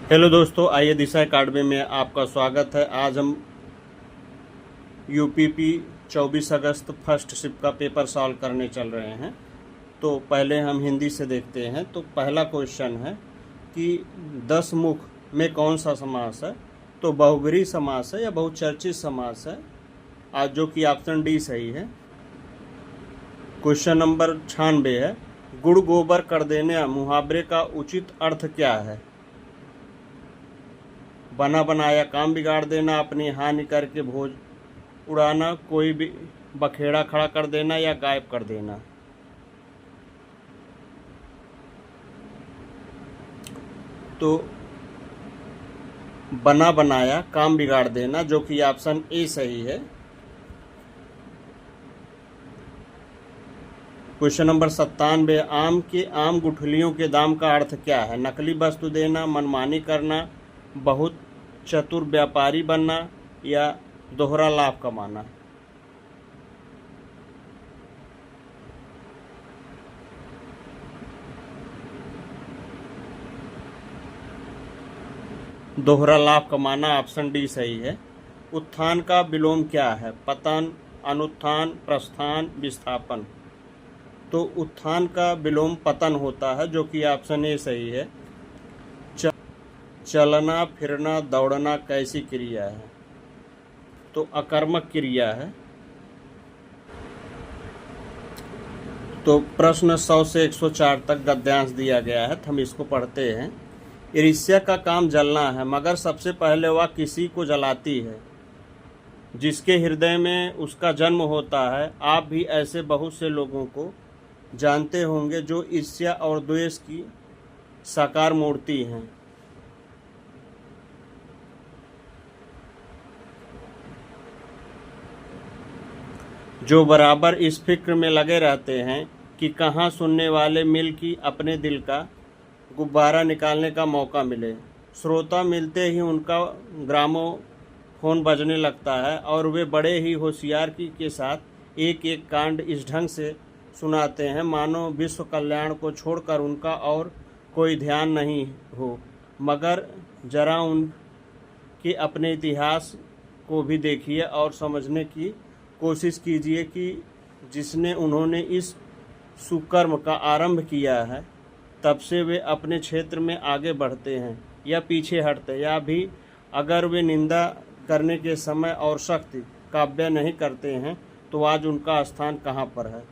Hello दोस्तों, आइए दिशा academy में आपका स्वागत है। आज हम यूपीपी 24 अगस्त फर्स्ट शिफ्ट का पेपर सॉल्व करने चल रहे हैं। तो पहले हम हिंदी से देखते हैं। तो पहला क्वेश्चन है कि 10 मुख में कौन सा समास है। तो बहुब्रीहि समास है या बहुचर्चित समास है, आज जो कि ऑप्शन डी सही है। क्वेश्चन नंबर 96 है, गुड़ गोबर कर देने मुहावरे का उचित अर्थ क्या है। बना बनाया काम बिगाड़ देना, अपनी हानि करके भोज उड़ाना, कोई भी बखेड़ा खड़ा कर देना या गायब कर देना। तो बना बनाया काम बिगाड़ देना, जो कि ऑप्शन ए सही है। क्वेश्चन नंबर 97, आम गुठलियों के दाम का अर्थ क्या है। नकली वस्तु देना, मनमानी करना, बहुत चतुर व्यापारी बनना या दोहरा लाभ कमाना। दोहरा लाभ कमाना, ऑप्शन डी सही है। उत्थान का विलोम क्या है। पतन, अनुत्थान, प्रस्थान, विस्थापन। तो उत्थान का विलोम पतन होता है, जो कि ऑप्शन ए सही है। चलना, फिरना, दौड़ना कैसी क्रिया है। तो अकर्मक क्रिया है। तो प्रश्न 100 से 104 तक गद्यांश दिया गया है, तो हम इसको पढ़ते हैं। ईर्ष्या का काम जलना है, मगर सबसे पहले वह किसी को जलाती है जिसके हृदय में उसका जन्म होता है। आप भी ऐसे बहुत से लोगों को जानते होंगे जो ईर्ष्या और द्वेष की साकार मूर्ति हैं। जो बराबर इस फिक्र में लगे रहते हैं कि कहाँ सुनने वाले मिल की अपने दिल का गुब्बारा निकालने का मौका मिले। श्रोता मिलते ही उनका ग्रामोफोन बजने लगता है और वे बड़े ही होशियारी के साथ एक एक कांड इस ढंग से सुनाते हैं मानो विश्व कल्याण को छोड़कर उनका और कोई ध्यान नहीं हो। मगर जरा उनके अपने इतिहास को भी देखिए और समझने की कोशिश कीजिए कि जिसने उन्होंने इस सुकर्म का आरंभ किया है, तब से वे अपने क्षेत्र में आगे बढ़ते हैं या पीछे हटते हैं, या भी अगर वे निंदा करने के समय और शक्ति का व्यय नहीं करते हैं, तो आज उनका स्थान कहाँ पर है।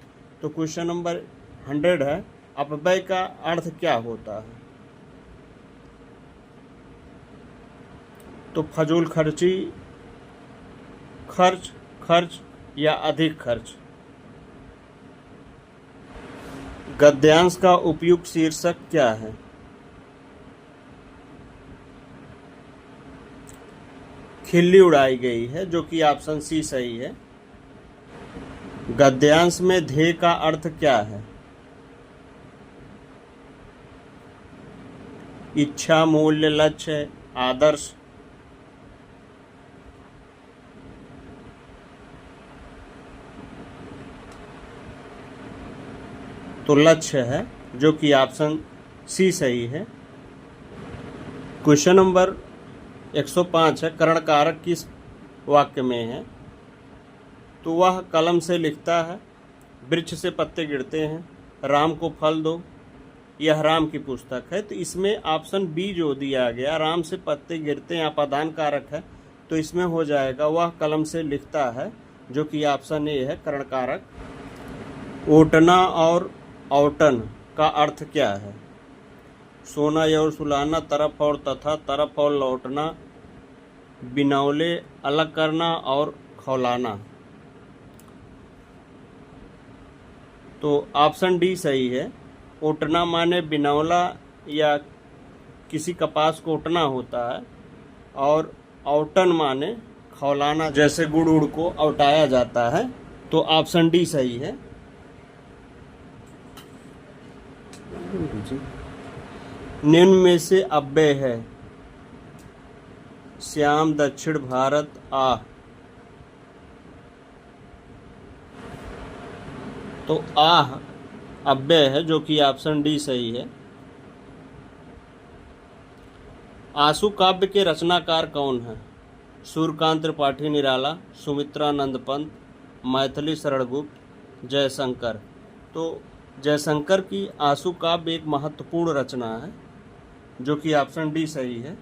तो क्वेश्चन नंबर 100 है, अपव्यय का अर्थ क्या होता है। तो फजूल खर्ची, खर्च या अधिक खर्च। गद्यांश का उपयुक्त शीर्षक क्या है। खिल्ली उड़ाई गई है, जो कि ऑप्शन सी सही है। गद्यांश में ध्येय का अर्थ क्या है। इच्छा, मूल्य, लक्ष्य, आदर्श। तो लक्ष्य है, जो कि ऑप्शन सी सही है। क्वेश्चन नंबर 105 है, करण कारक किस वाक्य में है। तो वह कलम से लिखता है, वृक्ष से पत्ते गिरते हैं, राम को फल दो, यह राम की पुस्तक है। तो इसमें ऑप्शन बी जो दिया गया, राम से पत्ते गिरते हैं, अपादान कारक है, तो इसमें हो जाएगा वह कलम से लिखता है, जो कि ऑप्शन ए है, करण कारक। ओटना और औटन का अर्थ क्या है। सोना और सुलाना, तरफ और तथा, तरफ और लौटना, बिनौले अलग करना और खौलाना। तो ऑप्शन डी सही है। ओटना माने बिनौला या किसी कपास को ओटना होता है, और औटन माने खौलाना, जैसे गुड़ उड़ को औटाया जाता है। तो ऑप्शन डी सही है। निम्न में से अव्यय है। श्याम, दक्षिण भारत, आ। तो आह अव्यय है, जो कि ऑप्शन डी सही है। आंसू काव्य के रचनाकार कौन हैं? सूर्यकांत त्रिपाठी निराला, सुमित्रानंद पंत, मैथिली शरणगुप्त, जयशंकर। तो जयशंकर की आंसू काव्य एक महत्वपूर्ण रचना है, जो कि ऑप्शन डी सही है।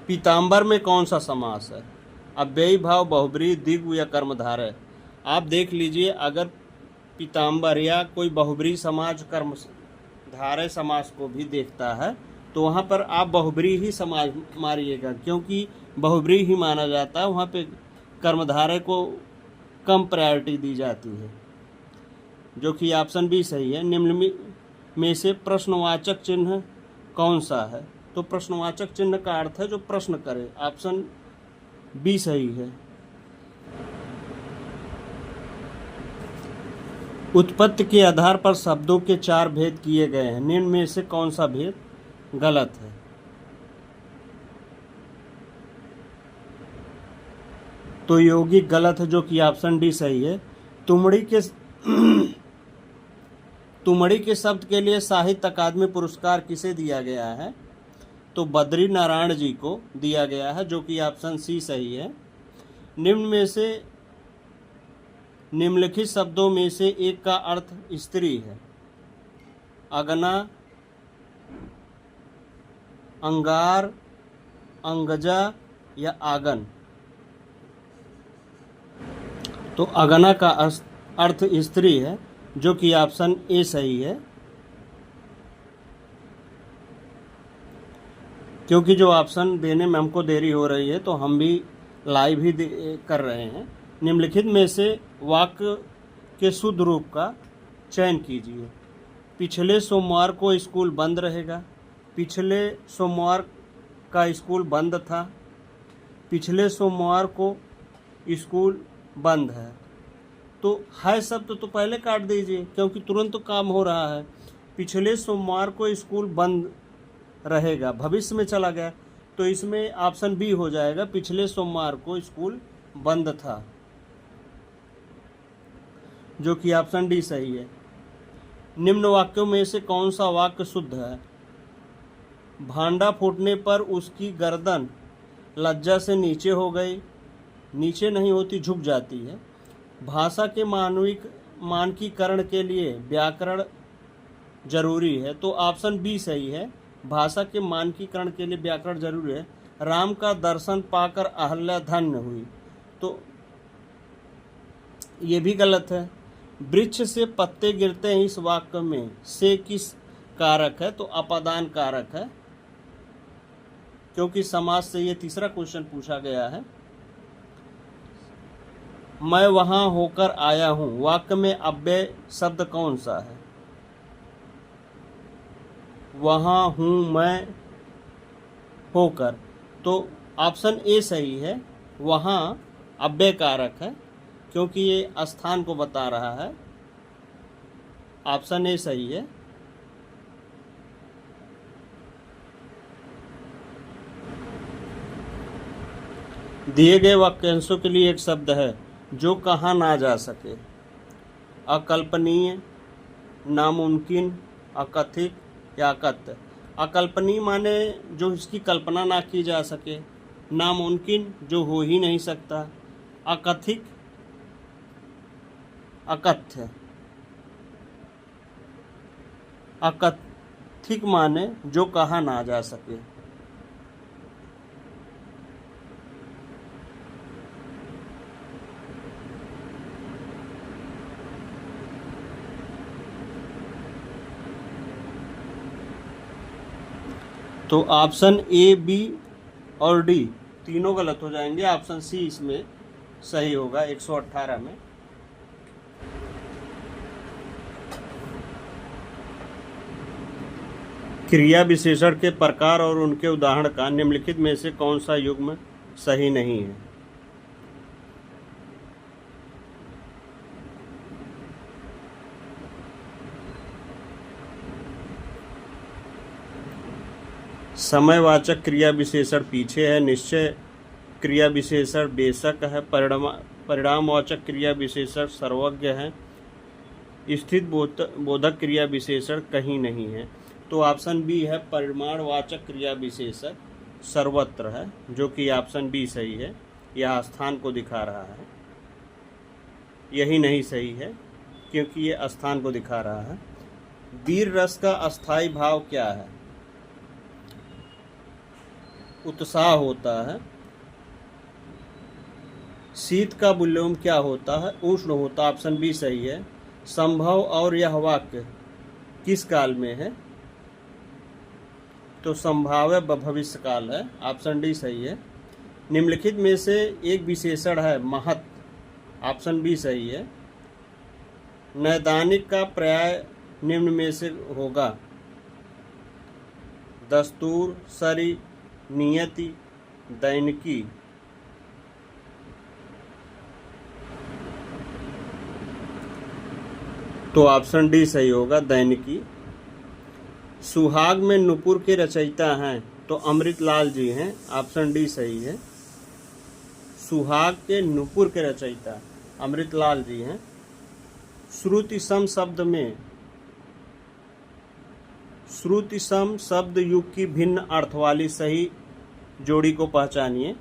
पीताम्बर में कौन सा समास है? अव्ययी भाव, बहुब्रीहि, द्विगु या कर्मधारय। आप देख लीजिए, अगर पीताम्बर या कोई बहुब्रीहि समाज कर्मधारय समास को भी देखता है तो वहाँ पर आप बहुब्रीहि ही समाज मारिएगा, क्योंकि बहुब्रीहि ही माना जाता है, वहाँ पे कर्मधारय को कम प्रायोरिटी दी जाती है, जो कि ऑप्शन बी सही है। निम्न में से प्रश्नवाचक चिन्ह कौन सा है? तो प्रश्नवाचक चिन्ह का अर्थ है जो प्रश्न करे, ऑप्शन बी सही है। उत्पत्ति के आधार पर शब्दों के 4 भेद किए गए हैं, निम्न में से कौन सा भेद गलत है? तो यौगिक गलत है, जो कि ऑप्शन डी सही है। तुमड़ी के शब्द के लिए साहित्य अकादमी पुरस्कार किसे दिया गया है? तो बद्री नारायण जी को दिया गया है, जो कि ऑप्शन सी सही है। निम्न में से निम्नलिखित शब्दों में से एक का अर्थ स्त्री है। अगना, अंगार, अंगजा या आगन। तो अगना का अर्थ स्त्री है, जो कि ऑप्शन ए सही है। क्योंकि जो ऑप्शन देने में हमको देरी हो रही है तो हम भी लाइव ही कर रहे हैं। निम्नलिखित में से वाक्य के शुद्ध रूप का चयन कीजिए। पिछले सोमवार को स्कूल बंद रहेगा। पिछले सोमवार का स्कूल बंद था। पिछले सोमवार को स्कूल बंद है। तो है शब्द तो पहले काट दीजिए, क्योंकि तुरंत तो काम हो रहा है। पिछले सोमवार को स्कूल बंद रहेगा, भविष्य में चला गया, तो इसमें ऑप्शन बी हो जाएगा, पिछले सोमवार को स्कूल बंद था, जो कि ऑप्शन डी सही है। निम्न वाक्यों में से कौन सा वाक्य शुद्ध है? भांडा फूटने पर उसकी गर्दन लज्जा से नीचे हो गई। नीचे नहीं होती, झुक जाती है। भाषा के मानकीकरण के लिए व्याकरण जरूरी है, तो ऑप्शन बी सही है। भाषा के मानकीकरण के लिए व्याकरण जरूरी है। राम का दर्शन पाकर अहल्या धन्य हुई, तो ये भी गलत है। वृक्ष से पत्ते गिरते हैं, इस वाक्य में से किस कारक है? तो अपादान कारक है, क्योंकि समास से ये तीसरा क्वेश्चन पूछा गया है। मैं वहां होकर आया हूं, वाक्य में अव्यय शब्द कौन सा है? वहां हूं मैं होकर, तो ऑप्शन ए सही है। वहां अव्यय कारक है, क्योंकि ये स्थान को बता रहा है। ऑप्शन ए सही है। दिए गए वाक्यांशों के लिए एक शब्द है जो कहा ना जा सके। अकल्पनीय, नामुमकिन, अकथित या अकथ्य। अकल्पनीय माने जो इसकी कल्पना ना की जा सके। नामुमकिन जो हो ही नहीं सकता। अकथित, अकथ्य। अकथित माने जो कहा ना जा सके। तो ऑप्शन ए, बी और डी तीनों गलत हो जाएंगे। ऑप्शन सी इसमें सही होगा 118 में। क्रिया विशेषण के प्रकार और उनके उदाहरण का निम्नलिखित में से कौन सा युग्म सही नहीं है? समयवाचक क्रिया विशेषण पीछे है। निश्चय क्रिया विशेषण बेशक है। परिणामवाचक क्रिया विशेषण सर्वज्ञ है। स्थित बोधक क्रिया विशेषण कहीं नहीं है। तो ऑप्शन बी है परिमाणवाचक क्रिया विशेषक सर्वत्र है, जो कि ऑप्शन बी सही है। यह स्थान को दिखा रहा है, यही नहीं सही है क्योंकि ये स्थान को दिखा रहा है। वीर रस का अस्थाई भाव क्या है? उत्साह होता है। शीत का विलोम क्या होता है? उष्ण होता। ऑप्शन बी सही है। संभव और यह वाक्य किस काल में है? तो संभाव्य भविष्य काल है। ऑप्शन डी सही है। निम्नलिखित में से एक विशेषण है महत्। ऑप्शन बी सही है। नैदानिक का पर्याय निम्न में से होगा? दस्तूर, सरी, नियति, दैनिकी। तो ऑप्शन डी सही होगा, दैनिकी। सुहाग में नुपुर के रचयिता हैं? तो अमृतलाल जी हैं। ऑप्शन डी सही है। सुहाग के नुपुर के रचयिता अमृतलाल जी हैं। श्रुति सम शब्द में श्रुति सम शब्द युग की भिन्न अर्थ वाली सही जोड़ी को पहचानिए।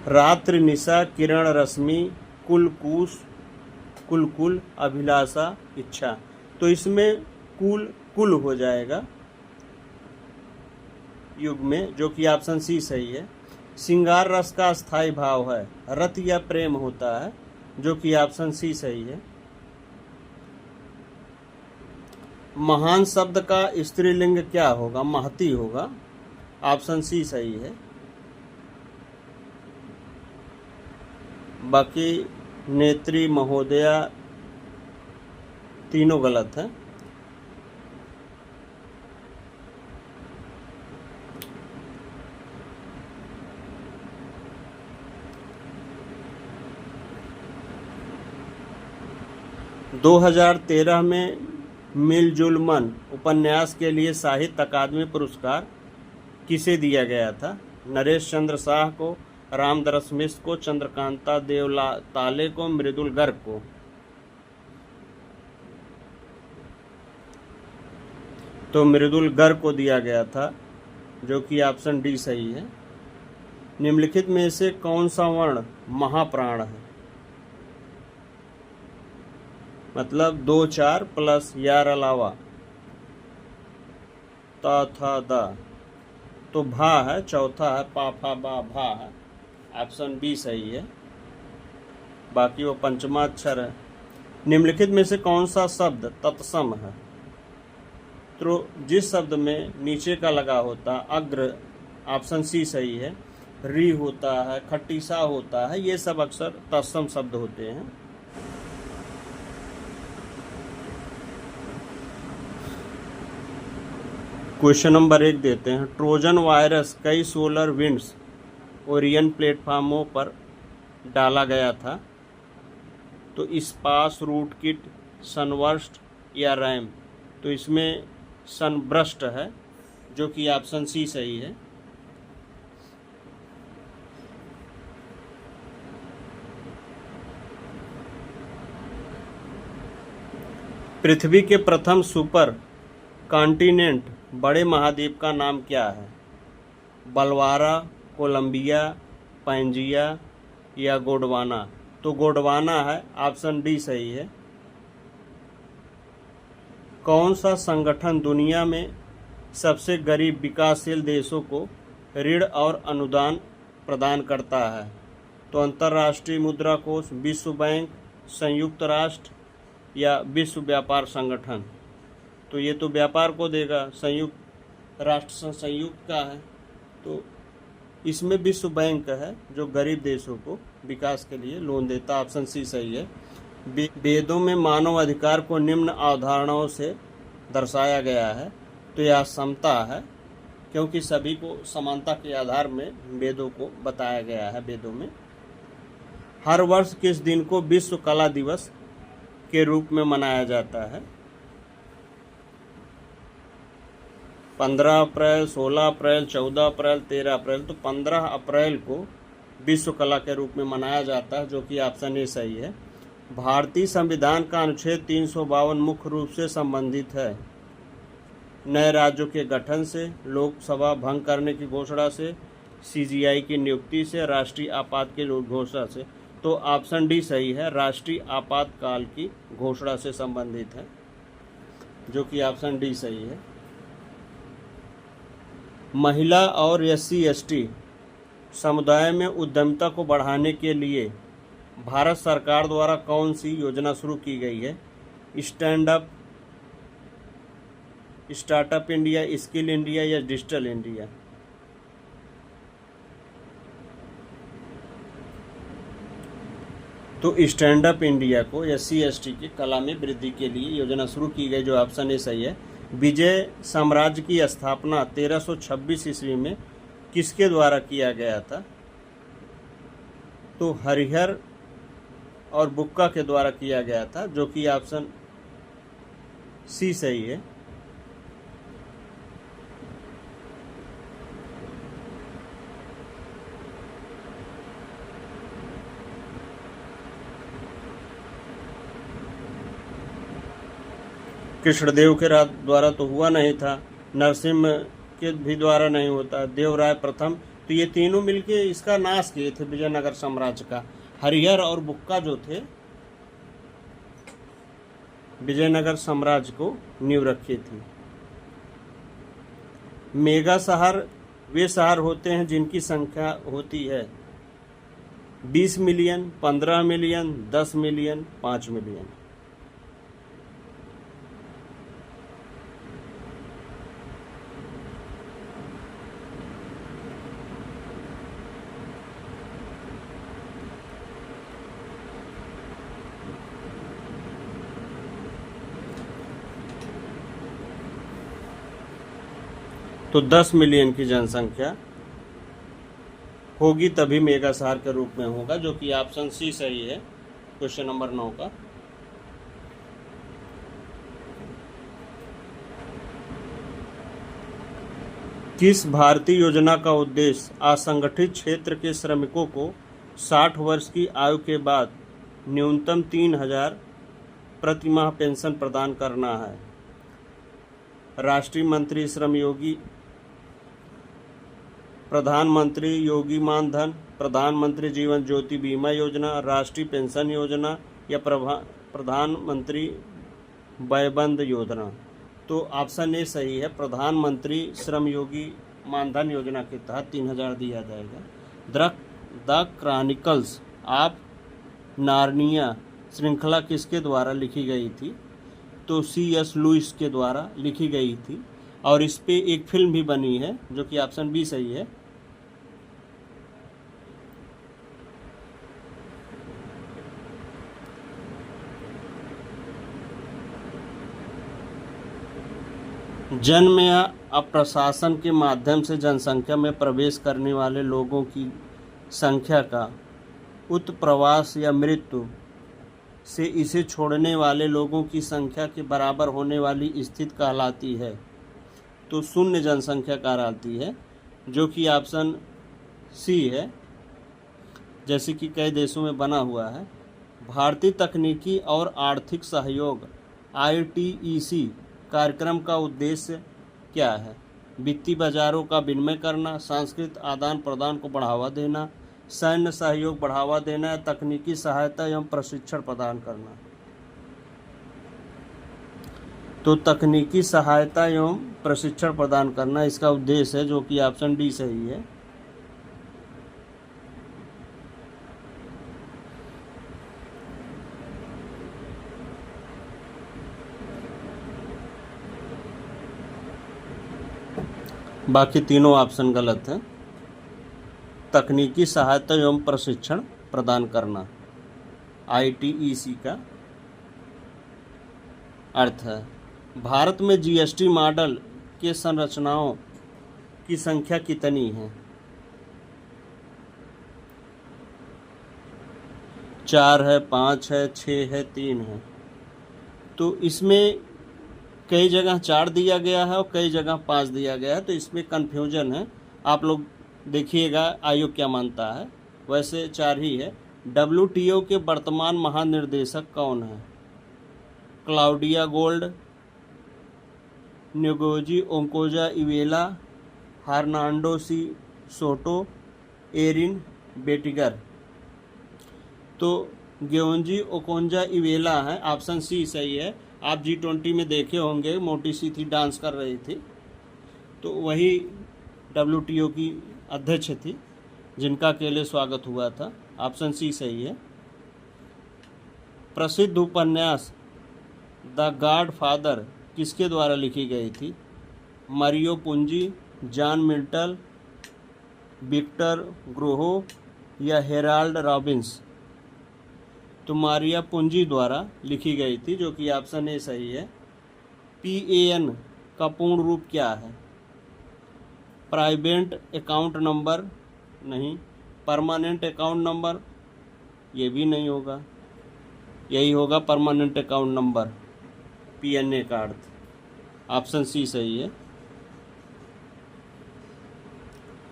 रात्रि, निशा, किरण, रश्मि, कुल, कुश, कुल, अभिलाषा, इच्छा। तो इसमें कुल हो जाएगा युग में, जो कि ऑप्शन सी सही है। श्रृंगार रस का स्थायी भाव है? रत या प्रेम होता है, जो कि ऑप्शन सी सही है। महान शब्द का स्त्रीलिंग क्या होगा? महती होगा। ऑप्शन सी सही है। बाकी नेत्री, महोदया तीनों गलत है। दो 2013 में मिलजुल मन उपन्यास के लिए साहित्य अकादमी पुरस्कार किसे दिया गया था? नरेश चंद्र शाह को, रामदरस मिश्र को, चंद्रकांता देवताले को, मृदुल गर्ग को। तो मृदुल गर्ग को दिया गया था, जो कि ऑप्शन डी सही है। निम्नलिखित में से कौन सा वर्ण महाप्राण है? मतलब 2 4 प्लस यार अलावा ता था दा। तो भा है, चौथा है, पा फा बा भा है। ऑप्शन बी सही है। बाकी वो पंचमा अक्षर है। निम्नलिखित में से कौन सा शब्द तत्सम है? तो जिस शब्द में नीचे का लगा होता अग्र, ऑप्शन सी सही है। री होता है, खट्टीसा होता है, ये सब अक्सर तत्सम शब्द होते हैं। क्वेश्चन नंबर 1 देते हैं। ट्रोजन वायरस कई सोलर विंड्स ओरियन प्लेटफार्मों पर डाला गया था? तो स्पास, रूट किट, सनवर्स्ट या रैम। तो इसमें सनब्रस्ट है, जो कि ऑप्शन सी सही है। पृथ्वी के प्रथम सुपर कॉन्टिनेंट बड़े महाद्वीप का नाम क्या है? बलवारा, कोलंबिया, पैंजिया या गोंडवाना। तो गोंडवाना है। ऑप्शन डी सही है। कौन सा संगठन दुनिया में सबसे गरीब विकासशील देशों को ऋण और अनुदान प्रदान करता है? तो अंतर्राष्ट्रीय मुद्रा कोष, विश्व बैंक, संयुक्त राष्ट्र या विश्व व्यापार संगठन। तो ये तो व्यापार को देगा, संयुक्त राष्ट्र संयुक्त का है। तो इसमें विश्व बैंक है, जो गरीब देशों को विकास के लिए लोन देता। ऑप्शन सी सही है। वेदों में मानव अधिकार को निम्न अवधारणाओं से दर्शाया गया है। तो यह समता है, क्योंकि सभी को समानता के आधार में वेदों को बताया गया है। वेदों में हर वर्ष किस दिन को विश्व कला दिवस के रूप में मनाया जाता है? 15 अप्रैल, 16 अप्रैल, 14 अप्रैल, 13 अप्रैल। तो 15 अप्रैल को विश्व कला के रूप में मनाया जाता है, जो कि ऑप्शन ए सही है। भारतीय संविधान का अनुच्छेद 352 मुख्य रूप से संबंधित है नए राज्यों के गठन से, लोकसभा भंग करने की घोषणा से, सीजीआई की नियुक्ति से, राष्ट्रीय आपात की घोषणा से। तो ऑप्शन डी सही है, राष्ट्रीय आपातकाल की घोषणा से संबंधित है, जो कि ऑप्शन डी सही है। महिला और SC/ST समुदाय में उद्यमिता को बढ़ाने के लिए भारत सरकार द्वारा कौन सी योजना शुरू की गई है? स्टार्टअप इंडिया, स्किल इंडिया या डिजिटल इंडिया? तो स्टैंड अप इंडिया को SC/ST की कला में वृद्धि के लिए योजना शुरू की गई, जो ऑप्शन ए सही है। विजय साम्राज्य की स्थापना 1326 ईस्वी में किसके द्वारा किया गया था? तो हरिहर और बुक्का के द्वारा किया गया था, जो कि ऑप्शन सी सही है। कृष्णदेव के द्वारा तो हुआ नहीं था, नरसिम्हा के भी द्वारा नहीं होता, देवराय प्रथम, तो ये तीनों मिलके इसका नाश किए थे विजयनगर साम्राज्य का। हरिहर और बुक्का जो थे विजयनगर साम्राज्य को नींव रखी थी। मेगा शहर वे शहर होते हैं जिनकी संख्या होती है 20 मिलियन, 15 मिलियन, 10 मिलियन, 5 मिलियन। तो 10 मिलियन की जनसंख्या होगी तभी मेगा शहर के रूप में होगा, जो कि ऑप्शन सी सही है क्वेश्चन नंबर 9 का। किस भारतीय योजना का उद्देश्य असंगठित क्षेत्र के श्रमिकों को 60 वर्ष की आयु के बाद न्यूनतम 3000 प्रति माह पेंशन प्रदान करना है? राष्ट्रीय मंत्री श्रम योगी, प्रधानमंत्री योगी मानधन, प्रधानमंत्री जीवन ज्योति बीमा योजना, राष्ट्रीय पेंशन योजना या प्रधानमंत्री वयबंद योजना? तो ऑप्शन ए सही है, प्रधानमंत्री श्रम योगी मानधन योजना के तहत 3000 दिया जाएगा। द क्रॉनिकल्स ऑफ नार्निया श्रृंखला किसके द्वारा लिखी गई थी? तो C.S. लुइस के द्वारा लिखी गई थी और इस पे एक फिल्म भी बनी है, जो कि ऑप्शन बी सही है। जन्म या अप्रशासन के माध्यम से जनसंख्या में प्रवेश करने वाले लोगों की संख्या का उत्प्रवास या मृत्यु से इसे छोड़ने वाले लोगों की संख्या के बराबर होने वाली स्थिति कहलाती है। तो शून्य जनसंख्या कहलाती है, जो कि ऑप्शन सी है, जैसे कि कई देशों में बना हुआ है। भारतीय तकनीकी और आर्थिक सहयोग ITEC कार्यक्रम का उद्देश्य क्या है? वित्तीय बाजारों का विनिमय करना, सांस्कृतिक आदान प्रदान को बढ़ावा देना, सैन्य सहयोग बढ़ावा देना, तकनीकी सहायता एवं प्रशिक्षण प्रदान करना? तो तकनीकी सहायता एवं प्रशिक्षण प्रदान करना इसका उद्देश्य है, जो कि ऑप्शन डी सही है। बाकी तीनों ऑप्शन गलत हैं। तकनीकी सहायता एवं प्रशिक्षण प्रदान करना ITEC का अर्थ है। भारत में GST मॉडल के संरचनाओं की संख्या कितनी है? 4 है, 5 है, 6 है, 3 है। तो इसमें कई जगह 4 दिया गया है और कई जगह 5 दिया गया है, तो इसमें कन्फ्यूजन है। आप लोग देखिएगा आयोग क्या मानता है। वैसे 4 ही है, WTO के वर्तमान महानिर्देशक कौन है? क्लाउडिया गोल्ड, न्योगोजी ओंकोजा इवेला, हर्नांडो सी सोटो, एरिन बेटिगर। तो ग्योंजी ओकोंजा इवेला है, ऑप्शन सी सही है। आप G20 में देखे होंगे, मोटी सी थी, डांस कर रही थी, तो वही WTO की अध्यक्ष थी जिनका अकेले स्वागत हुआ था। ऑप्शन सी सही है। प्रसिद्ध उपन्यास द गॉड फादर किसके द्वारा लिखी गई थी? मरियो पुंजी, जॉन मिल्टन, विक्टर ग्रोहो या हेराल्ड रॉबिन्स? तो मारिया पुंजी द्वारा लिखी गई थी, जो कि ऑप्शन ए सही है। PAN का पूर्ण रूप क्या है? प्राइवेट अकाउंट नंबर नहीं, परमानेंट अकाउंट नंबर ये भी नहीं होगा, यही होगा परमानेंट अकाउंट नंबर, PNA का अर्थ। ऑप्शन सी सही है,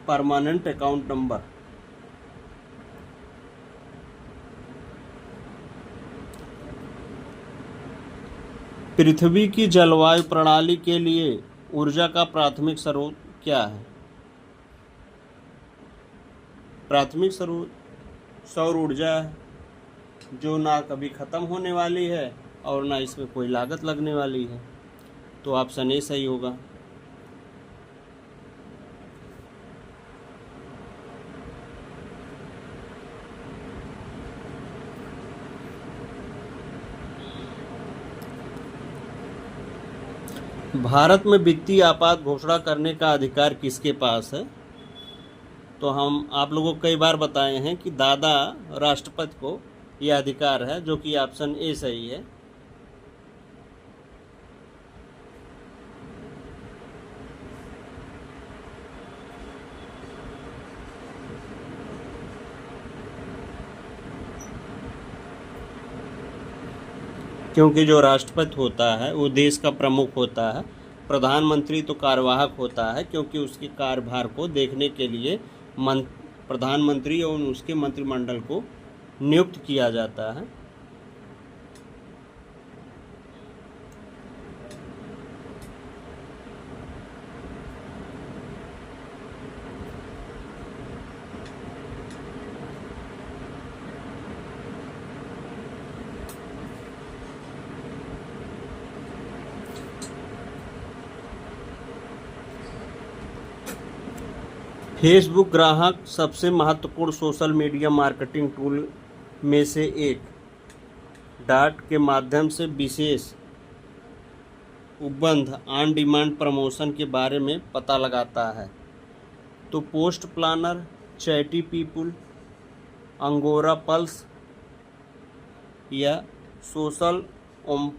परमानेंट अकाउंट नंबर। पृथ्वी की जलवायु प्रणाली के लिए ऊर्जा का प्राथमिक स्रोत क्या है? प्राथमिक स्रोत सौर ऊर्जा है, जो ना कभी ख़त्म होने वाली है और ना इसमें कोई लागत लगने वाली है। तो ऑप्शन ए सही होगा। भारत में वित्तीय आपात घोषणा करने का अधिकार किसके पास है? तो हम आप लोगों को कई बार बताए हैं कि दादा राष्ट्रपति को यह अधिकार है, जो कि ऑप्शन ए सही है। क्योंकि जो राष्ट्रपति होता है वो देश का प्रमुख होता है, प्रधानमंत्री तो कार्यवाहक होता है, क्योंकि उसके कार्यभार को देखने के लिए प्रधानमंत्री और उसके मंत्रिमंडल को नियुक्त किया जाता है। फेसबुक ग्राहक सबसे महत्वपूर्ण सोशल मीडिया मार्केटिंग टूल में से एक डाट के माध्यम से विशेष उपबंध ऑन डिमांड प्रमोशन के बारे में पता लगाता है। तो Post Planner, Chatty People, Angora Pulse या सोशल ओम्फ?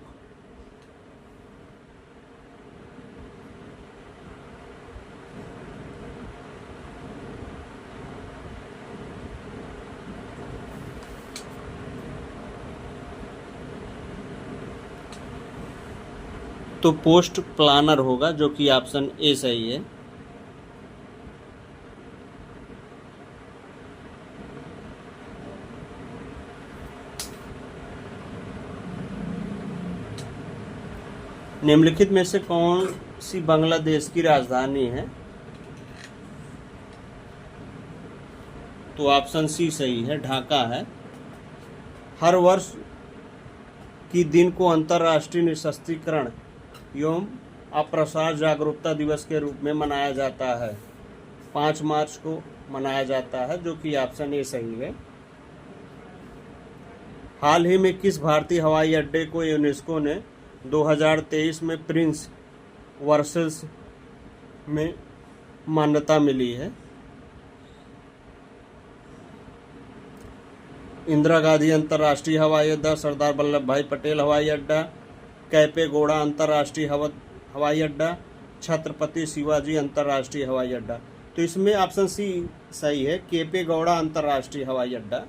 तो पोस्ट प्लानर होगा, जो कि ऑप्शन ए सही है। निम्नलिखित में से कौन सी बांग्लादेश की राजधानी है? तो ऑप्शन सी सही है, ढाका है। हर वर्ष की दिन को अंतर्राष्ट्रीय निशस्त्रीकरण एवं अप्रसार जागरूकता दिवस के रूप में मनाया जाता है। 5 मार्च को मनाया जाता है, जो कि ऑप्शन ए सही है। हाल ही में किस भारतीय हवाई अड्डे को यूनेस्को ने 2023 में प्रिंस वर्सेस में मान्यता मिली है? इंदिरा गांधी अंतर्राष्ट्रीय हवाई अड्डा, सरदार वल्लभ भाई पटेल हवाई अड्डा, कैपे गौड़ा अंतर्राष्ट्रीय हवाई अड्डा, छत्रपति शिवाजी अंतर्राष्ट्रीय हवाई अड्डा? तो इसमें ऑप्शन सी सही है, कैपे गौड़ा अंतर्राष्ट्रीय हवाई अड्डा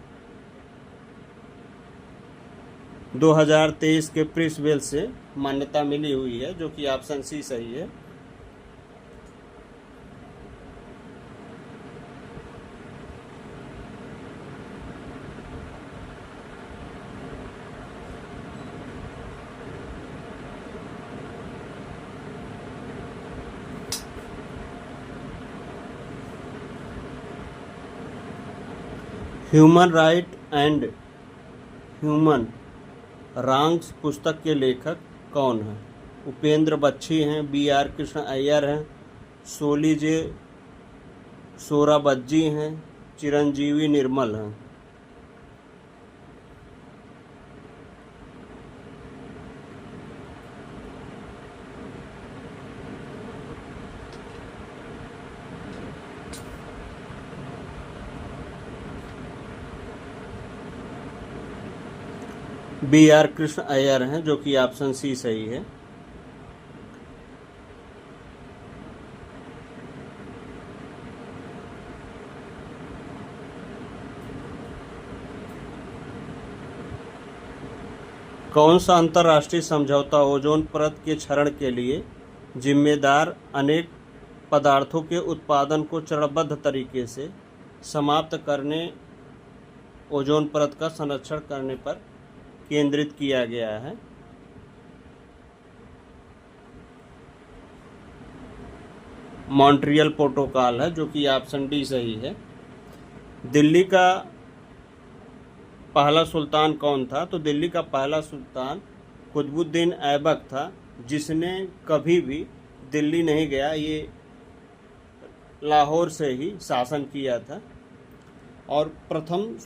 2023 के प्रिंस वेल से मान्यता मिली हुई है, जो कि ऑप्शन सी सही है। Human right and human wrongs पुस्तक के लेखक कौन हैं? उपेंद्र बख्शी हैं, बी.आर. कृष्ण अय्यर हैं, सोली जे सोराबजी हैं, चिरंजीवी निर्मल हैं। बी.आर. कृष्ण अय्यर हैं, जो कि ऑप्शन सी सही है। कौन सा अंतर्राष्ट्रीय समझौता ओजोन परत के क्षरण के लिए जिम्मेदार अनेक पदार्थों के उत्पादन को चरणबद्ध तरीके से समाप्त करने, ओजोन परत का संरक्षण करने पर केंद्रित किया गया है? मॉन्ट्रियल प्रोटोकॉल है, जो कि ऑप्शन डी सही है। दिल्ली का पहला सुल्तान कौन था? तो दिल्ली का पहला सुल्तान कुतुबुद्दीन ऐबक था, जिसने कभी भी दिल्ली नहीं गया, ये लाहौर से ही शासन किया था। और प्रथम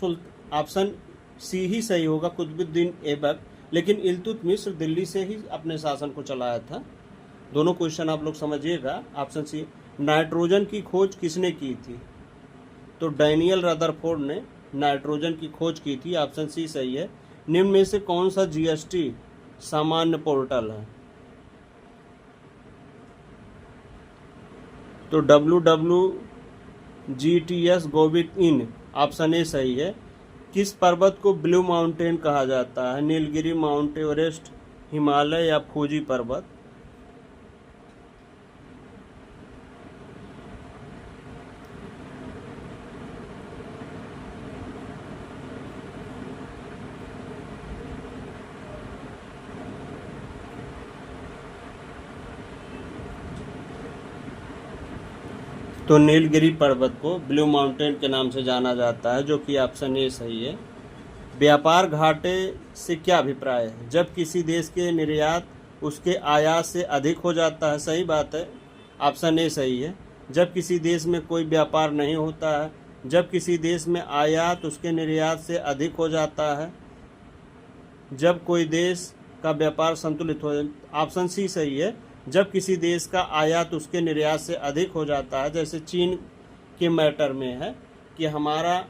ऑप्शन सी ही सही होगा, कुतुबुद्दीन ऐबक, लेकिन इल्तुतमिश दिल्ली से ही अपने शासन को चलाया था। दोनों क्वेश्चन आप लोग समझिएगा। ऑप्शन सी, नाइट्रोजन की खोज किसने की थी? तो डैनियल रदरफोर्ड ने नाइट्रोजन की खोज की थी। ऑप्शन सी सही है। निम्न में से कौन सा जीएसटी सामान्य पोर्टल है? तो WWGTS Govind in, option A सही है। किस पर्वत को ब्लू माउंटेन कहा जाता है? नीलगिरी, माउंट एवरेस्ट, हिमालय या फूजी पर्वत? तो नीलगिरी पर्वत को ब्लू माउंटेन के नाम से जाना जाता है, जो कि ऑप्शन ए सही है। व्यापार घाटे से क्या अभिप्राय है? जब किसी देश के निर्यात उसके आयात से अधिक हो जाता है। सही बात है, ऑप्शन ए सही है। जब किसी देश में कोई व्यापार नहीं होता है, जब किसी देश में आयात उसके निर्यात से अधिक हो जाता है, जब कोई देश का व्यापार संतुलित हो। ऑप्शन सी सही है। जब किसी देश का आयात उसके निर्यात से अधिक हो जाता है, जैसे चीन के मैटर में है कि हमारा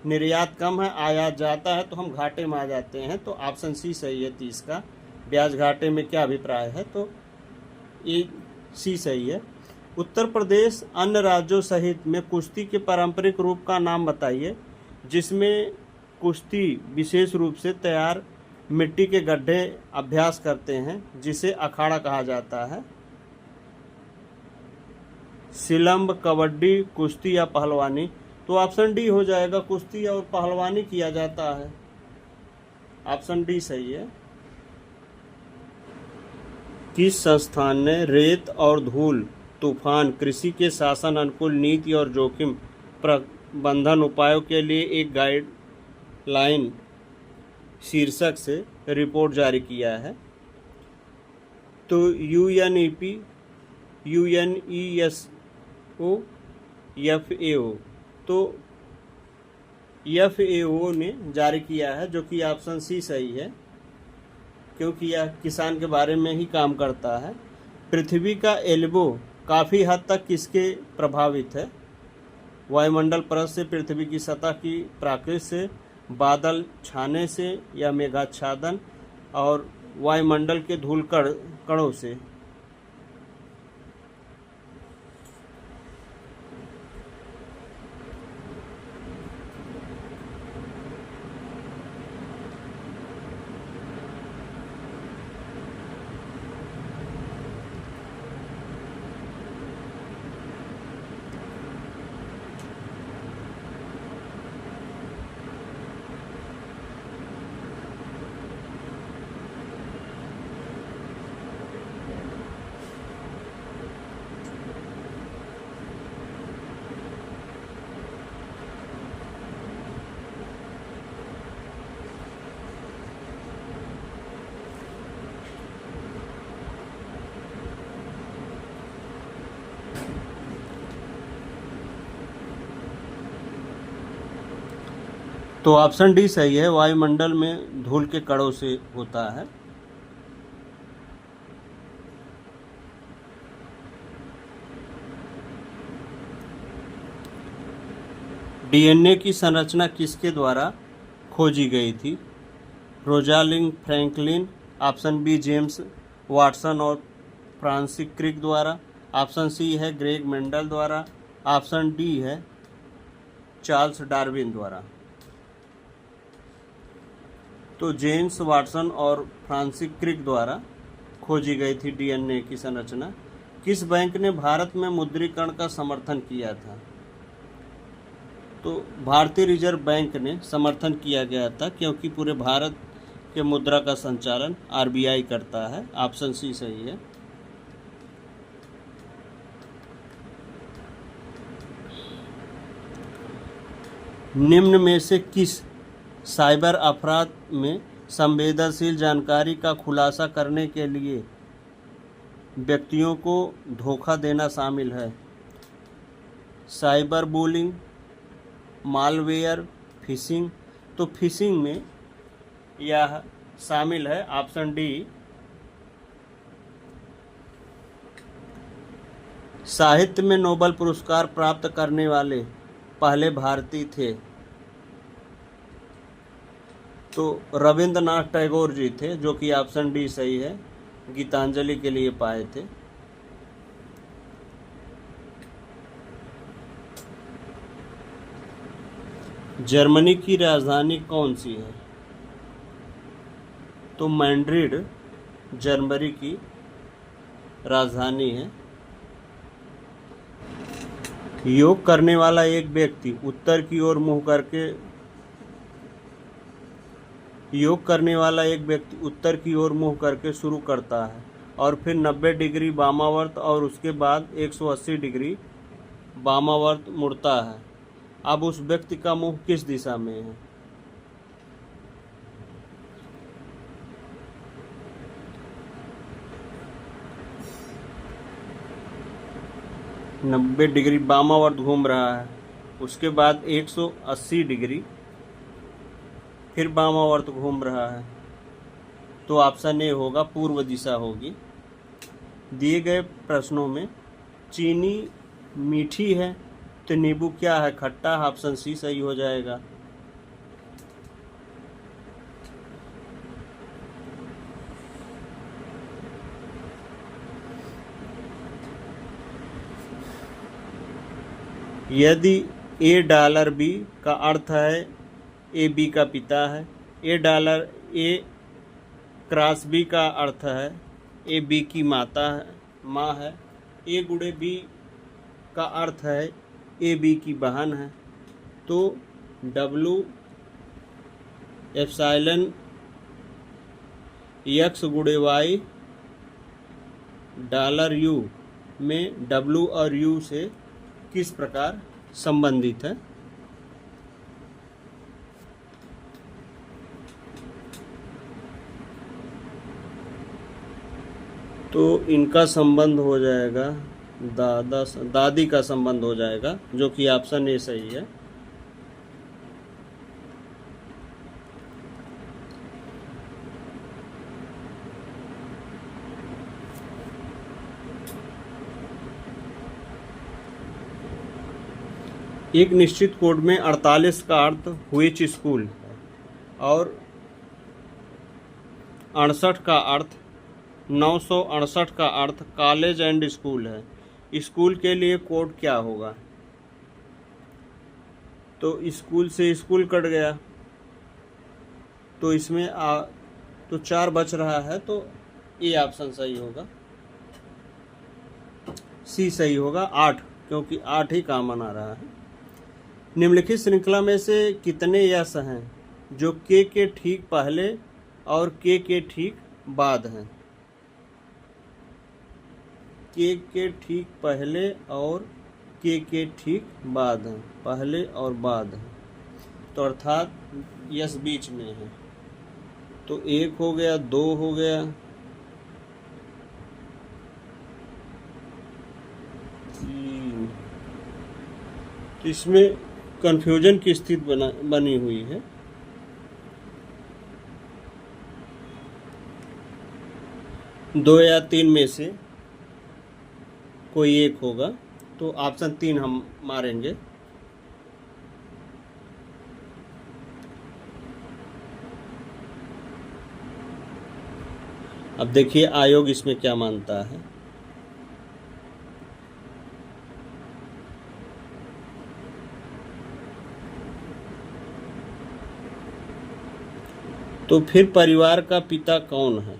निर्यात कम है, आयात जाता है, तो हम घाटे में आ जाते हैं। तो ऑप्शन सी सही है 30 का। ब्याज घाटे में क्या अभिप्राय है? तो ये सी सही है। उत्तर प्रदेश अन्य राज्यों सहित में कुश्ती के पारंपरिक रूप का नाम बताइए, जिसमें कुश्ती विशेष रूप से तैयार मिट्टी के गड्ढे अभ्यास करते हैं, जिसे अखाड़ा कहा जाता है। सिलंब, कबड्डी, कुश्ती या पहलवानी? तो ऑप्शन डी हो जाएगा, कुश्ती और पहलवानी किया जाता है। ऑप्शन डी सही है। किस संस्थान ने रेत और धूल तूफान कृषि के शासन अनुकूल नीति और जोखिम प्रबंधन उपायों के लिए एक गाइडलाइन शीर्षक से रिपोर्ट जारी किया है? तो UNEP, UNESCO, FAO? तो FAO ने जारी किया है, जो कि ऑप्शन सी सही है, क्योंकि यह किसान के बारे में ही काम करता है। पृथ्वी का एल्बो काफ़ी हद तक किसके प्रभावित है? वायुमंडल परत से, पृथ्वी की सतह की प्राकृति से, बादल छाने से या मेघाच्छादन और वायुमंडल के धूल कणों से? तो ऑप्शन डी सही है, वायुमंडल में धूल के कणों से होता है। डीएनए की संरचना किसके द्वारा खोजी गई थी? Rosalind Franklin, option B James Watson और फ्रांसिस क्रिक द्वारा, ऑप्शन सी है ग्रेग मेंडल द्वारा, ऑप्शन डी है चार्ल्स डार्विन द्वारा। तो जेम्स वाटसन और फ्रांसिस क्रिक द्वारा खोजी गई थी डीएनए की संरचना। किस बैंक ने भारत में मुद्रीकरण का समर्थन किया था? तो भारतीय रिजर्व बैंक ने समर्थन किया गया था, क्योंकि पूरे भारत के मुद्रा का संचालन आरबीआई करता है। ऑप्शन सी सही है। निम्न में से किस साइबर अपराध में संवेदनशील जानकारी का खुलासा करने के लिए व्यक्तियों को धोखा देना शामिल है? Cyber bullying, malware, fishing. तो फिशिंग में यह शामिल है, ऑप्शन डी। साहित्य में नोबेल पुरस्कार प्राप्त करने वाले पहले भारतीय थे? तो रविंद्रनाथ टैगोर जी थे, जो कि ऑप्शन डी सही है, गीतांजलि के लिए पाए थे। जर्मनी की राजधानी कौन सी है? तो मैड्रिड जर्मनी की राजधानी है। योग करने वाला एक व्यक्ति उत्तर की ओर मुंह करके शुरू करता है और फिर 90 डिग्री वामावर्त और उसके बाद 180 डिग्री वामावर्त मुड़ता है। अब उस व्यक्ति का मुंह किस दिशा में है? नब्बे डिग्री वामावर्त घूम रहा है, उसके बाद 180 डिग्री फिर वामावर्त घूम रहा है। तो ऑप्शन ए होगा, पूर्व दिशा होगी। दिए गए प्रश्नों में चीनी मीठी है तो नींबू क्या है? खट्टा। ऑप्शन सी सही हो जाएगा। यदि ए डॉलर बी का अर्थ है ए बी का पिता है, A dollar A cross B का अर्थ है ए बी की माँ है, ए गुणे बी का अर्थ है ए बी की बहन है, तो डब्लू एप्सिलॉन एक्स गुणे वाई डॉलर यू में डब्लू और यू से किस प्रकार संबंधित है? तो इनका संबंध हो जाएगा दादी का संबंध हो जाएगा, जो कि ऑप्शन ए सही है। एक निश्चित कोड में 48 का अर्थ व्हिच स्कूल और 68 का अर्थ 968 का अर्थ कॉलेज एंड स्कूल है। स्कूल के लिए कोड क्या होगा? तो स्कूल से स्कूल कट गया, तो इसमें तो 4 बच रहा है, तो ए ऑप्शन सही होगा, सी सही होगा 8, क्योंकि 8 ही कॉमन आ रहा है। निम्नलिखित श्रृंखला में से कितने यश हैं जो के ठीक पहले और के ठीक बाद हैं? के ठीक पहले और के ठीक बाद हैं, पहले और बाद हैं, तो अर्थात यश बीच में है। तो 1 हो गया, 2 हो गया, 3। तो इसमें कन्फ्यूजन की स्थिति बनी हुई है। 2 या 3 में से कोई एक होगा, तो ऑप्शन 3 हम मारेंगे। अब देखिए आयोग इसमें क्या मानता है। तो फिर परिवार का पिता कौन है?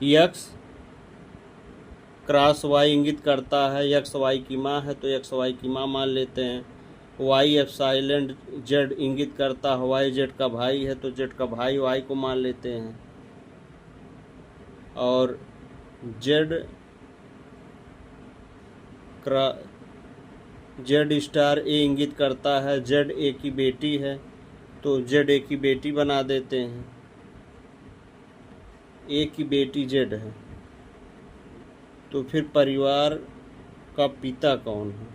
यक्स क्रॉस वाई इंगित करता है यक्स वाई की माँ है, तो यक्स वाई की माँ मान लेते हैं। वाई एप्सिलॉन जेड इंगित करता है वाई जेड का भाई है, तो जेड का भाई वाई को मान लेते हैं। और जेड स्टार ए इंगित करता है जेड ए की बेटी है, तो जेड ए की बेटी बना देते हैं। ए की बेटी जेड है, तो फिर परिवार का पिता कौन है?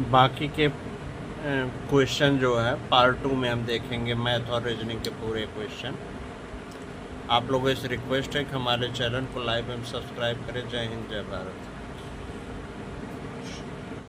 बाकी के क्वेश्चन जो है पार्ट 2 में हम देखेंगे, मैथ और रीजनिंग के पूरे क्वेश्चन। आप लोगों से रिक्वेस्ट है कि हमारे चैनल को लाइक एवं सब्सक्राइब करें। जय हिंद, जय भारत।